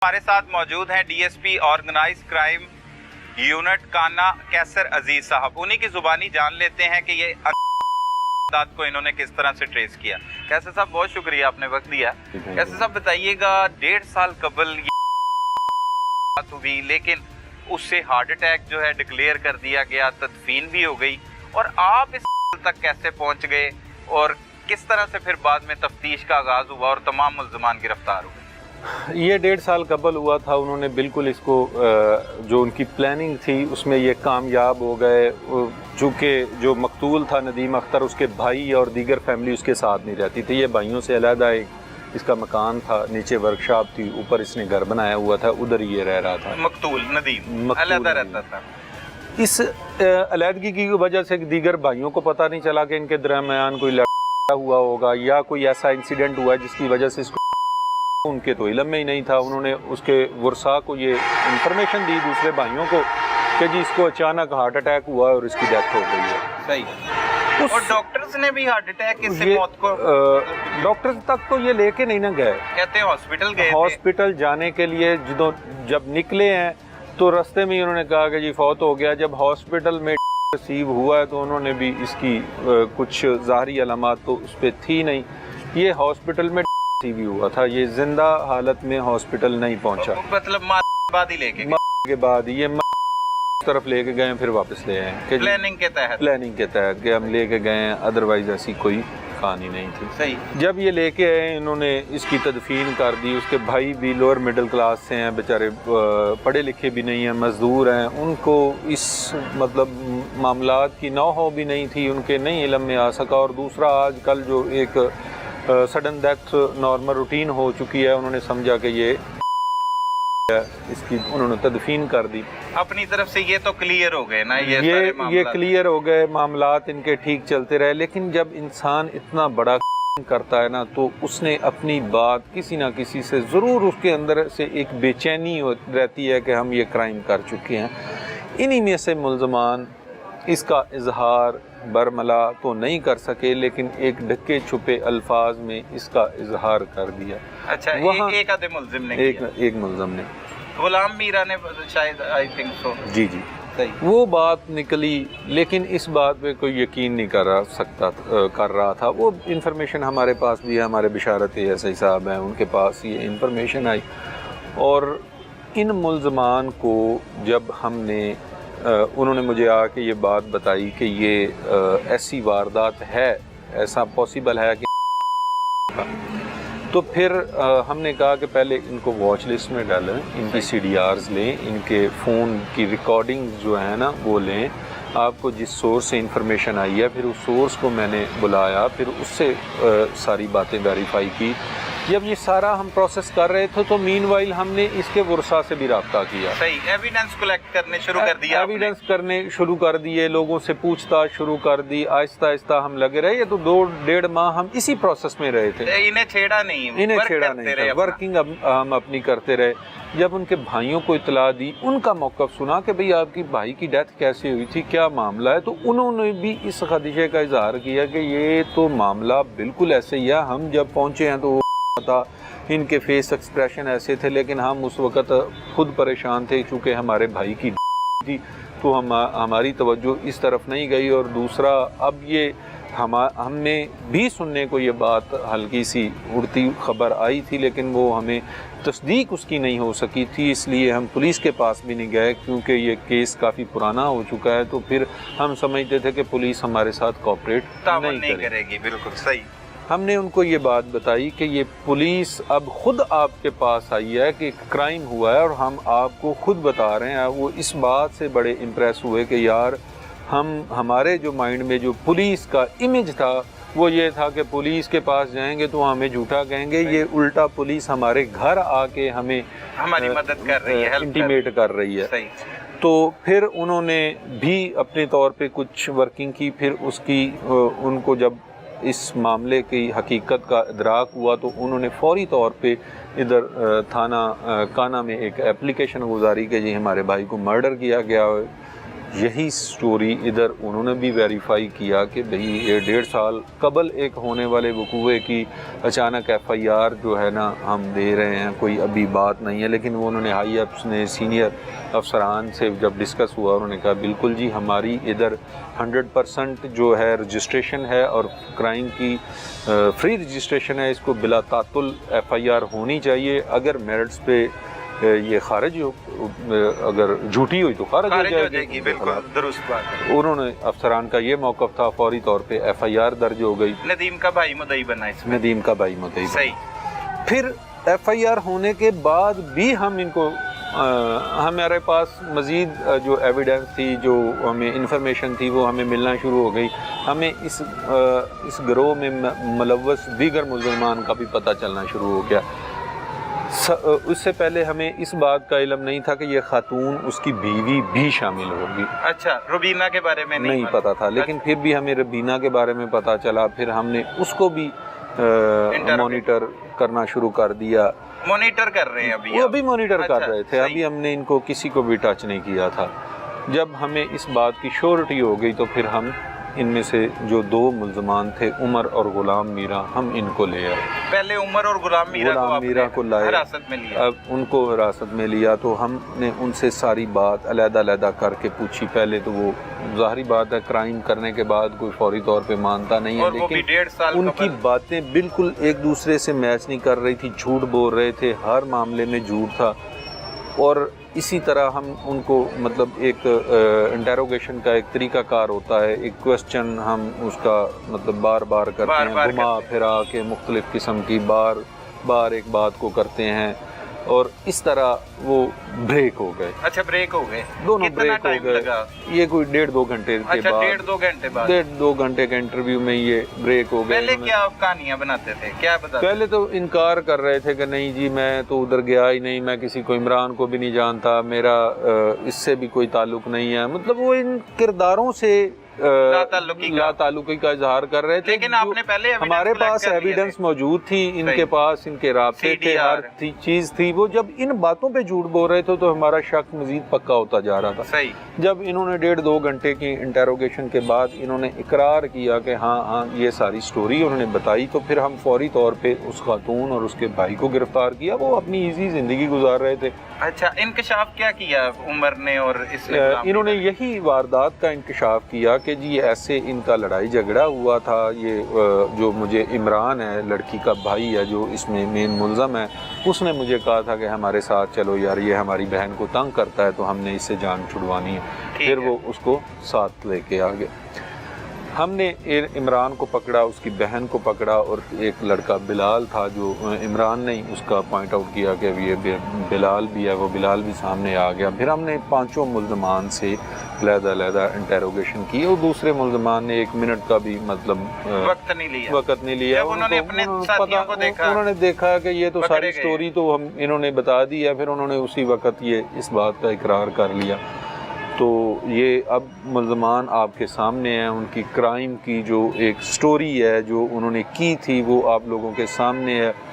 हमारे साथ मौजूद हैं डीएसपी ऑर्गेनाइज क्राइम यूनिट काना कैसर अजीज साहब। उन्हीं की जुबानी जान लेते हैं कि ये दाद को इन्होंने किस तरह से ट्रेस किया। कैसर साहब बहुत शुक्रिया, आपने वक्त दिया। कैसर साहब बताइएगा, 1.5 साल कबल ये बात हुई, लेकिन उससे हार्ट अटैक जो है डिक्लेयर कर दिया गया, तदफीन भी हो गई, और आप इस तक कैसे पहुंच गए और किस तरह से फिर बाद में तफ्तीश का आगाज हुआ और तमाम मुल्ज़िमान गिरफ्तार हुए? ये 1.5 साल कबल हुआ था। उन्होंने बिल्कुल इसको जो उनकी प्लानिंग थी उसमें ये कामयाब हो गए। चूँकि जो मकतूल था नदीम अख्तर, उसके भाई और दीगर फैमिली उसके साथ नहीं रहती थी। ये भाइयों से अलहदा एक इसका मकान था, नीचे वर्कशॉप थी, ऊपर इसने घर बनाया हुआ था, उधर ही ये रह रहा था। मकतूल नदीम अलहदा रहता था। इस अलहदगी की वजह से दीगर भाइयों को पता नहीं चला कि इनके दरमियान कोई लड़ा हुआ होगा या कोई ऐसा इंसिडेंट हुआ जिसकी वजह से इसको, उनके तो इल्म में ही नहीं था। उन्होंने उसके वर्सा को ये इंफॉर्मेशन दी दूसरे भाइयों को कि जी इसको अचानक हार्ट अटैक हुआ और इसकी डेथ हो गई है। सही। और डॉक्टर्स ने भी हार्ट अटैक से मौत को डॉक्टर्स तक तो ये लेके नहीं ना गए, कहते हैं हॉस्पिटल गए। हॉस्पिटल जाने के लिए जब निकले हैं तो रास्ते में ही उन्होंने कहा कि जी फौत हो गया। जब हॉस्पिटल में रिसीव हुआ है तो उन्होंने भी इसकी कुछ ज़ाहरी अलामात तो उस पर थी नहीं। ये हॉस्पिटल में भी हुआ था, ये जिंदा हालत में हॉस्पिटल नहीं पहुंचा। मतलब बाद ही लेके के बाद ये तरफ लेके गए, फिर वापस ले आए प्लानिंग के तहत कि हम लेके गए, अदरवाइज ऐसी कोई कहानी नहीं थी। सही। जब ये लेके आए इन्होंने इसकी तदफीन कर दी। उसके भाई भी लोअर मिडिल क्लास से हैं, बेचारे पढ़े लिखे भी नहीं हैं, मजदूर हैं, उनको इस मतलब मामलात की नौ भी नहीं थी, उनके नहीं इल्म में आ सका। और दूसरा आजकल जो एक सडन डेथ नॉर्मल रूटीन हो चुकी है, उन्होंने समझा कि ये इसकी उन्होंने तदफीन कर दी। अपनी तरफ से ये तो क्लियर हो गए ना, ये क्लियर हो गए, मामलात इनके ठीक चलते रहे। लेकिन जब इंसान इतना बड़ा करता है ना, तो उसने अपनी बात किसी ना किसी से ज़रूर उसके अंदर से एक बेचैनी रहती है कि हम ये क्राइम कर चुके हैं। इन्हीं में से मुल्ज़मान इसका इजहार बरमला तो नहीं कर सके, लेकिन एक ढके छुपे अल्फाज में इसका इजहार कर दिया। अच्छा, एक आधे मुल्ज़िम ने एक मुल्ज़िम ने, गुलाम मीरा ने शायद, आई थिंक सो। जी सही। वो बात निकली, लेकिन इस बात पे कोई यकीन नहीं कर रहा था। वो इन्फॉर्मेशन हमारे पास भी है, हमारे बिशारत एएसआई साहब हैं, उनके पास ये इन्फॉर्मेशन आई। और इन मुल्ज़मान को जब हमने उन्होंने मुझे आके ये बात बताई कि ये ऐसी वारदात है, ऐसा पॉसिबल है कि, तो फिर हमने कहा कि पहले इनको वॉच लिस्ट में डालें, इनकी CDRs लें, इनके फ़ोन की रिकॉर्डिंग जो है ना वो लें। आपको जिस सोर्स से इंफॉर्मेशन आई है, फिर उस सोर्स को मैंने बुलाया, फिर उससे सारी बातें वेरीफाई की। जब ये सारा हम प्रोसेस कर रहे थे तो मीनवाइल हमने इसके वर्सा से भी रब्ता किया। सही। एविडेंस कलेक्ट करने शुरू कर दिया, एविडेंस करने शुरू कर दिए, लोगों से पूछताछ शुरू कर दी। आहिस्ता आहिस्ता हम लगे रहे। ये तो 2-1.5 माह हम इसी प्रोसेस में रहे थे। इन्हें छेड़ा नहीं, वर्किंग हम अपनी करते रहे। जब उनके भाइयों को इतला दी, उनका मौक़िफ़ सुना कि भाई आपकी भाई की डेथ कैसे हुई थी, क्या मामला है, तो उन्होंने भी इस खदशे का इजहार किया कि ये तो मामला बिल्कुल ऐसे ही है। हम जब पहुँचे हैं तो था, इनके फेस एक्सप्रेशन ऐसे थे, लेकिन हम उस वक़्त खुद परेशान थे चूँकि हमारे भाई की थी, तो हमारी तवज्जो इस तरफ नहीं गई। और दूसरा, अब ये हमने भी सुनने को ये बात हल्की सी उड़ती खबर आई थी, लेकिन वो हमें तस्दीक उसकी नहीं हो सकी थी, इसलिए हम पुलिस के पास भी नहीं गए, क्योंकि ये केस काफ़ी पुराना हो चुका है। तो फिर हम समझते थे कि पुलिस हमारे साथ कोऑपरेट नहीं करेगी। बिल्कुल सही। हमने उनको ये बात बताई कि ये पुलिस अब खुद आपके पास आई है कि क्राइम हुआ है और हम आपको खुद बता रहे हैं। वो इस बात से बड़े इम्प्रेस हुए कि यार, हमारे जो माइंड में जो पुलिस का इमेज था वो ये था कि पुलिस के पास जाएंगे तो हमें झूठा कहेंगे, ये उल्टा पुलिस हमारे घर आके हमारी मदद कर रही है, इंटीमेट कर रही है। सही। तो फिर उन्होंने भी अपने तौर पे कुछ वर्किंग की। फिर उसकी उनको जब इस मामले की हकीकत का इदराक हुआ तो उन्होंने फौरी तौर पे इधर थाना काना में एक एप्लीकेशन गुजारी कि जी हमारे भाई को मर्डर किया गया। یہی سٹوری ادھر انہوں نے بھی ویریفائی کیا کہ بھئی یہ 1.5 سال قبل ایک ہونے والے وقوعے کی اچانک ایف آئی آر جو ہے نا ہم دے رہے ہیں، کوئی ابھی بات نہیں ہے، لیکن وہ انہوں نے ہائی اپس نے سینئر افسران سے جب ڈسکس ہوا انہوں نے کہا بالکل جی ہماری ادھر 100% جو ہے رجسٹریشن ہے اور کرائم کی فری رجسٹریشن ہے، اس کو بلا تعطل ایف آئی آر ہونی چاہیے، اگر میرٹس پہ یہ خارج ہو، اگر جھوٹی ہوئی تو خارج ہو جائے گی۔ بالکل درست بات ہے۔ انہوں نے افسران کا یہ موقف تھا، فوری طور پہ ایف آئی آر درج ہو گئی، ندیم کا بھائی مدعی بنا اس میں، ندیم کا بھائی مدعی بنا۔ صحیح۔ پھر ایف آئی آر ہونے کے بعد بھی ہم ان کو ہمارے پاس مزید جو ایویڈنس تھی، جو ہمیں انفارمیشن تھی، وہ ہمیں ملنا شروع ہو گئی، ہمیں اس گروہ میں ملوث دیگر ملزمان کا بھی پتہ چلنا شروع ہو گیا۔ اس سے پہلے ہمیں اس بات کا علم نہیں تھا کہ یہ خاتون اس کی بیوی بھی شامل ہوگی۔ اچھا، روبینہ کے بارے میں نہیں پتا تھا، لیکن پھر بھی ہمیں ربینہ کے بارے میں پتا چلا، پھر ہم نے اس کو بھی مانیٹر کرنا شروع کر دیا۔ مانیٹر کر رہے ہیں ابھی؟ وہ ابھی مانیٹر کر رہے تھے، صحیح۔ ابھی ہم نے ان کو کسی کو بھی ٹچ نہیں کیا تھا۔ جب ہمیں اس بات کی شیورٹی ہو گئی تو پھر ہم ان میں سے جو 2 ملزمان تھے، عمر اور غلام میرا، ہم ان کو لے آئے۔ پہلے عمر اور غلام میرا کو لائے، حراست میں لیا۔ اب ان کو حراست میں لیا تو ہم نے ان سے ساری بات علیحدہ علیحدہ کر کے پوچھی۔ پہلے تو وہ ظاہری بات ہے کرائم کرنے کے بعد کوئی فوری طور پہ مانتا نہیں ہے، لیکن ان کی باتیں بالکل ایک دوسرے سے میچ نہیں کر رہی تھی، جھوٹ بول رہے تھے، ہر معاملے میں جھوٹ تھا۔ اور اسی طرح ہم ان کو مطلب ایک انٹیروگیشن کا ایک طریقہ کار ہوتا ہے، ایک کوسچن ہم اس کا مطلب بار بار کرتے ہیں، گھما پھرا کے مختلف قسم کی بار ایک بات کو کرتے ہیں، اور اس طرح وہ بریک ہو گئے۔ اچھا، بریک ہو گئے، دونوں بریک ہو گئے۔ یہ کوئی 1.5-2 گھنٹے کے بعد، 1.5-2 گھنٹے کے انٹرویو میں یہ بریک ہو گئے۔ پہلے کیا کہانیاں بناتے تھے، کیا بتاتے؟ پہلے تو انکار کر رہے تھے کہ نہیں جی میں تو ادھر گیا ہی نہیں، میں کسی کو عمران کو بھی نہیں جانتا، میرا اس سے بھی کوئی تعلق نہیں ہے، مطلب وہ ان کرداروں سے لا تعلقی کا اظہار کر رہے تھے۔ لیکن آپ نے پہلے ہمارے پاس ایویڈنس موجود تھی، ان کے پاس ان کے رابطے تھے، ہر چیز تھی۔ وہ جب ان باتوں پہ جھوٹ بول رہے تھے تو ہمارا شک مزید پکا ہوتا جا رہا تھا۔ صحیح۔ جب انہوں نے 1.5-2 گھنٹے کی انٹیروگیشن کے بعد انہوں نے اقرار کیا کہ ہاں یہ ساری سٹوری انہوں نے بتائی، تو پھر ہم فوری طور پہ اس خاتون اور اس کے بھائی کو گرفتار کیا۔ وہ اپنی ایزی زندگی گزار رہے تھے۔ اچھا، انکشاف کیا کیا عمر نے اور اس انہوں نے یہی واردات کا انکشاف کیا کہ جی ایسے ان کا لڑائی جھگڑا ہوا تھا، یہ جو مجھے عمران ہے لڑکی کا بھائی ہے جو اس میں مین ملزم ہے، اس نے مجھے کہا تھا کہ ہمارے ساتھ چلو یار، یہ ہماری بہن کو تنگ کرتا ہے تو ہم نے اس سے جان چھڑوانی ہے۔ پھر وہ اس کو ساتھ لے کے آگے، ہم نے عمران کو پکڑا، اس کی بہن کو پکڑا، اور ایک لڑکا بلال تھا جو عمران نے اس کا پوائنٹ آؤٹ کیا کہ یہ بلال بھی ہے، وہ بلال بھی سامنے آ گیا۔ پھر ہم نے 5 ملزمان سے علیحدہ انٹیروگیشن کی، اور دوسرے ملزمان نے 1 منٹ کا بھی مطلب وقت نہیں لیا۔ انہوں نے دیکھا کہ یہ تو ساری سٹوری تو انہوں نے بتا دی ہے، پھر انہوں نے اسی وقت یہ اس بات کا اقرار کر لیا۔ تو یہ اب ملزمان آپ کے سامنے ہیں، ان کی کرائم کی جو ایک سٹوری ہے جو انہوں نے کی تھی وہ آپ لوگوں کے سامنے ہے۔